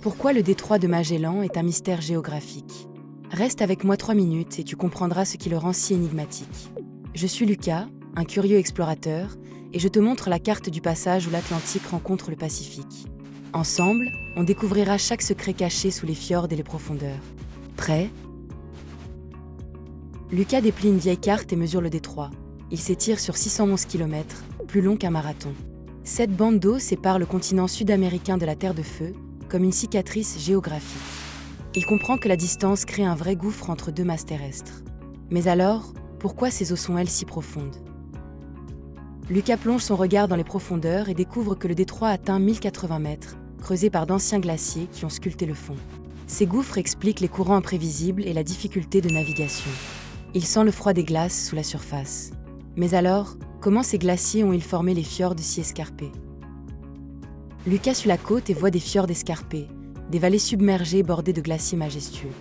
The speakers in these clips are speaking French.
Pourquoi le détroit de Magellan est un mystère géographique? Reste avec moi 3 minutes et tu comprendras ce qui le rend si énigmatique. Je suis Lucas, un curieux explorateur, et je te montre la carte du passage où l'Atlantique rencontre le Pacifique. Ensemble, on découvrira chaque secret caché sous les fjords et les profondeurs. Prêt? Lucas déplie une vieille carte et mesure le détroit. Il s'étire sur 611 km, plus long qu'un marathon. Cette bande d'eau sépare le continent sud-américain de la Terre de Feu, comme une cicatrice géographique. Il comprend que la distance crée un vrai gouffre entre deux masses terrestres. Mais alors, pourquoi ces eaux sont-elles si profondes? Lucas plonge son regard dans les profondeurs et découvre que le détroit atteint 1080 mètres, creusé par d'anciens glaciers qui ont sculpté le fond. Ces gouffres expliquent les courants imprévisibles et la difficulté de navigation. Il sent le froid des glaces sous la surface. Mais alors, comment ces glaciers ont-ils formé les fjords si escarpés? Lucas suit la côte et voit des fjords escarpés, des vallées submergées bordées de glaciers majestueux.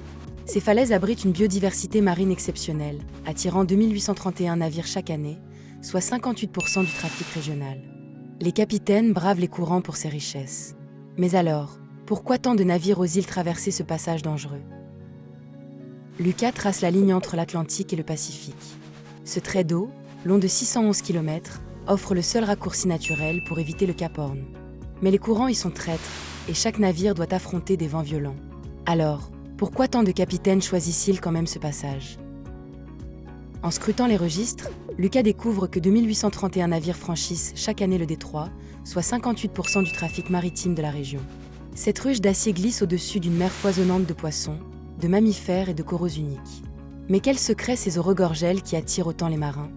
Ces falaises abritent une biodiversité marine exceptionnelle, attirant 2831 navires chaque année, soit 58% du trafic régional. Les capitaines bravent les courants pour ces richesses. Mais alors, pourquoi tant de navires osent-ils traverser ce passage dangereux? Lucas trace la ligne entre l'Atlantique et le Pacifique. Ce trait d'eau, long de 611 km, offre le seul raccourci naturel pour éviter le Cap Horn. Mais les courants y sont traîtres, et chaque navire doit affronter des vents violents. Alors, pourquoi tant de capitaines choisissent-ils quand même ce passage? En scrutant les registres, Lucas découvre que 2831 navires franchissent chaque année le détroit, soit 58% du trafic maritime de la région. Cette ruche d'acier glisse au-dessus d'une mer foisonnante de poissons, de mammifères et de coraux uniques. Mais quel secret ces eaux regorgent qui attirent autant les marins?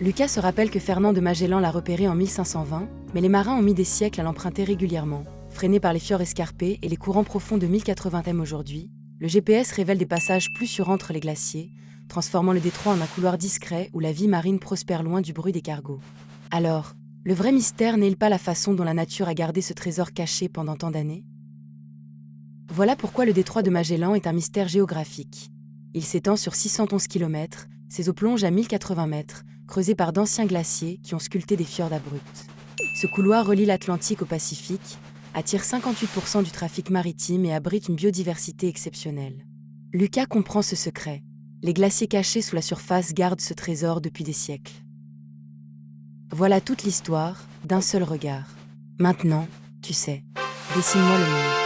Lucas se rappelle que Fernand de Magellan l'a repéré en 1520, mais les marins ont mis des siècles à l'emprunter régulièrement. Freinés par les fjords escarpés et les courants profonds de 1080 m aujourd'hui, le GPS révèle des passages plus sûrs entre les glaciers, transformant le détroit en un couloir discret où la vie marine prospère loin du bruit des cargos. Alors, le vrai mystère n'est-il pas la façon dont la nature a gardé ce trésor caché pendant tant d'années? Voilà pourquoi le détroit de Magellan est un mystère géographique. Il s'étend sur 611 km, ses eaux plongent à 1080 mètres, creusées par d'anciens glaciers qui ont sculpté des fjords abrupts. Ce couloir relie l'Atlantique au Pacifique, attire 58% du trafic maritime et abrite une biodiversité exceptionnelle. Lucas comprend ce secret. Les glaciers cachés sous la surface gardent ce trésor depuis des siècles. Voilà toute l'histoire, d'un seul regard. Maintenant, tu sais, dessine-moi le monde.